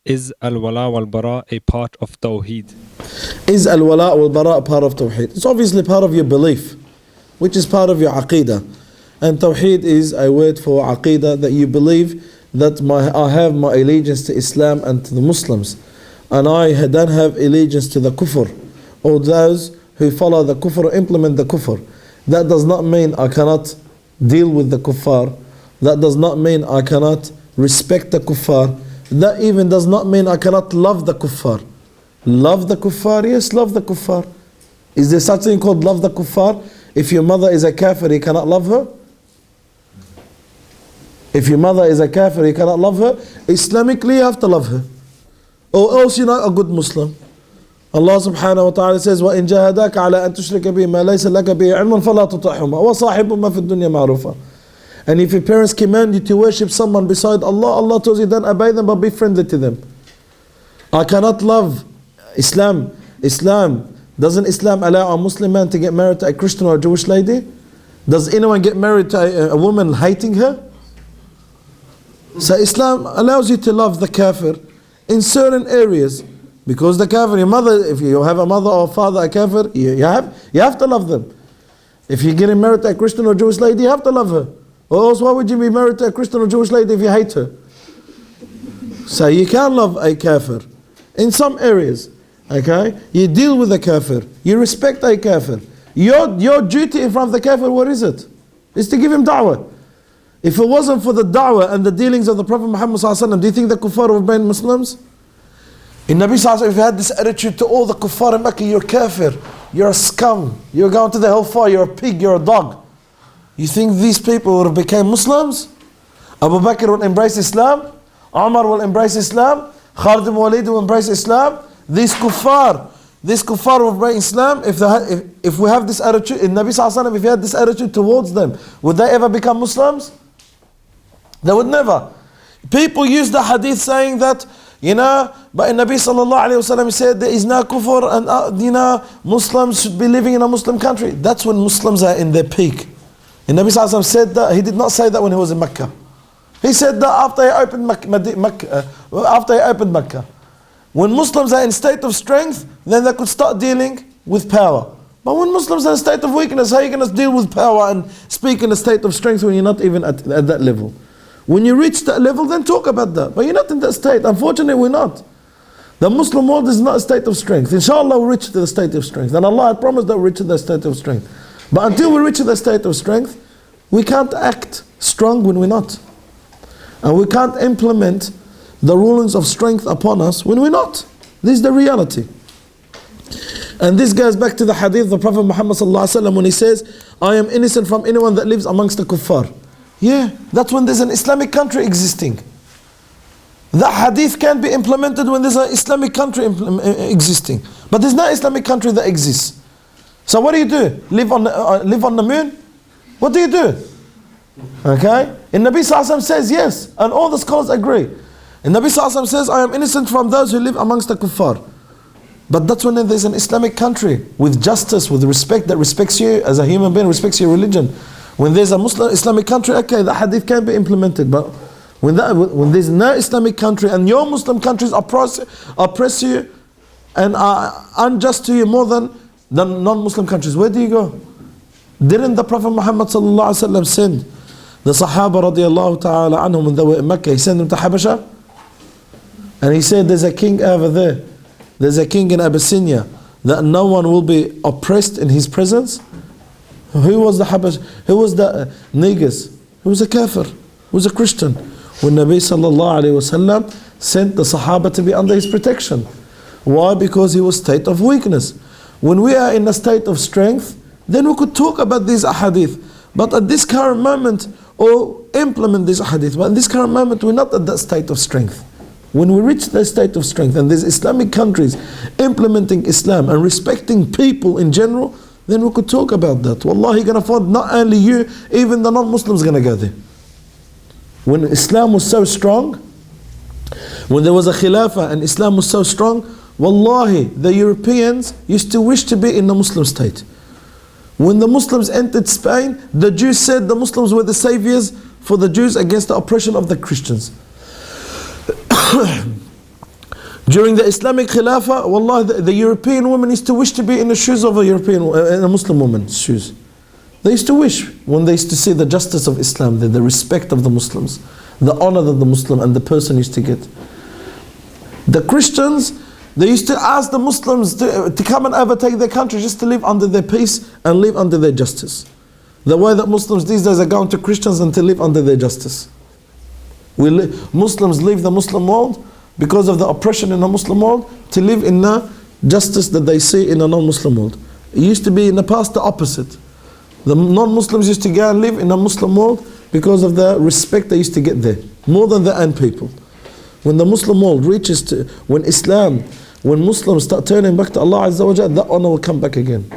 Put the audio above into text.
Is wal Bara a part of Tawheed? Is wal Bara a part of Tawheed? It's obviously part of your belief, which is part of your Aqidah. And Tawheed is a word for Aqidah, that you believe that I have my allegiance to Islam and to the Muslims, and I don't have allegiance to the Kufr, or those who follow the Kufr or implement the Kufr. That does not mean I cannot deal with the Kuffar. That does not mean I cannot respect the Kuffar. That even does not mean I cannot love the Kuffar. Love the Kuffar? Yes, love the Kuffar. Is there such thing called love the Kuffar? If your mother is a kafir, you cannot love her? If your mother is a kafir, you cannot love her? Islamically, you have to love her, or else you're not a good Muslim. Allah subhanahu wa ta'ala says, وَإِن جَاهَدَاكَ عَلَىٰ أَن تُشْرِكَ بِي مَا لَيْسَ لَكَ بِهِ عِلْمٌ فَلَا تُطِعْهُمَا وَصَاحِبْهُمَا فِي الدُّنْيَا مَعْرُوفًا. And if your parents command you to worship someone beside Allah, Allah tells you don't obey them but be friendly to them. I cannot love Islam. Doesn't Islam allow a Muslim man to get married to a Christian or a Jewish lady? Does anyone get married to a woman hating her? So Islam allows you to love the kafir in certain areas, because the kafir, your mother, if you have a mother or father a kafir, you have to love them. If you're getting married to a Christian or Jewish lady, you have to love her. Or else why would you be married to a Christian or Jewish lady if you hate her? So you can love a kafir in some areas. Okay? You deal with the kafir. You respect a kafir. Your duty in front of the kafir, what is it? It's to give him da'wah. If it wasn't for the da'wah and the dealings of the Prophet Muhammad sallallahu alaihi wasallam, do you think the kuffar would have been Muslims? In Nabi sallallahu alaihi wasallam, if you had this attitude to all the kuffar in Mecca, you're kafir, you're a scum, you're going to the hellfire, you're a pig, you're a dog. You think these people would have become Muslims? Abu Bakr will embrace Islam, Umar will embrace Islam, Khalid ibn Walid will embrace Islam. These kuffar will embrace Islam. If we have this attitude, in Nabi sallallahu alaihi wasallam, if he had this attitude towards them, would they ever become Muslims? They would never. People use the hadith saying that, but in Nabi sallallahu alayhi wasallam said there is no kufr and Muslims should be living in a Muslim country. That's when Muslims are in their peak. And Nabi sallallahu alayhi wasallam said that. He did not say that when he was in Mecca. He said that after he opened Mecca. When Muslims are in state of strength, then they could start dealing with power. But when Muslims are in a state of weakness, how are you going to deal with power and speak in a state of strength when you're not even at that level? When you reach that level, then talk about that. But you're not in that state. Unfortunately, we're not. The Muslim world is not a state of strength. Inshallah, we'll reach to the state of strength. And Allah had promised that we'll reach to the state of strength. But until we reach to the state of strength, we can't act strong when we're not. And we can't implement the rulings of strength upon us when we're not. This is the reality. And this goes back to the hadith of the Prophet Muhammad sallallahu alaihi wasallam when he says, I am innocent from anyone that lives amongst the kuffar. Yeah, that's when there's an Islamic country existing. That hadith can be implemented when there's an Islamic country existing. But there's no Islamic country that exists. So what do you do? Live on the moon? What do you do? Okay? And Nabi sallallahu alaihi wasallam says yes, and all the scholars agree. And Nabi sallallahu alaihi wasallam says, I am innocent from those who live amongst the kuffar. But that's when there's an Islamic country with justice, with respect, that respects you as a human being, respects your religion. When there's a Muslim Islamic country, okay, the hadith can be implemented. But when there's no Islamic country and your Muslim countries oppress you and are unjust to you more than non-Muslim countries, where do you go? Didn't the Prophet Muhammad sallallahu alaihi wasallam send the Sahaba radiallahu ta'ala anhum when they were in Mecca? He sent them to Habasha, and he said, there's a king over there, there's a king in Abyssinia, that no one will be oppressed in his presence. Who was the Habash? Who was the Negus? Who was a kafir? Who was a Christian? When Nabi sallallahu alayhi wasallam sent the Sahaba to be under his protection. Why? Because he was state of weakness. When we are in a state of strength, then we could talk about these ahadith. But at this current moment, or implement these ahadith. But in this current moment, we're not at that state of strength. When we reach that state of strength, and there's Islamic countries implementing Islam and respecting people in general, then we could talk about that. Wallahi, you're going to find not only you, even the non-Muslims going to go there. When Islam was so strong, when there was a khilafah and Islam was so strong, wallahi, the Europeans used to wish to be in the Muslim state. When the Muslims entered Spain, the Jews said the Muslims were the saviors for the Jews against the oppression of the Christians. During the Islamic Khilafah, wallah, the European women used to wish to be in the shoes of a Muslim woman's shoes. They used to wish when they used to see the justice of Islam, the respect of the Muslims, the honor that the Muslim and the person used to get. The Christians, they used to ask the Muslims to come and overtake their country just to live under their peace and live under their justice. The way that Muslims these days are going to Christians and to live under their justice. Muslims leave the Muslim world because of the oppression in the Muslim world to live in the justice that they see in the non-Muslim world. It used to be in the past the opposite. The non-Muslims used to go and live in the Muslim world because of the respect they used to get there, more than the Ant people. When the Muslim world reaches to, when Muslims start turning back to Allah Azza wa Jalla, that honor will come back again.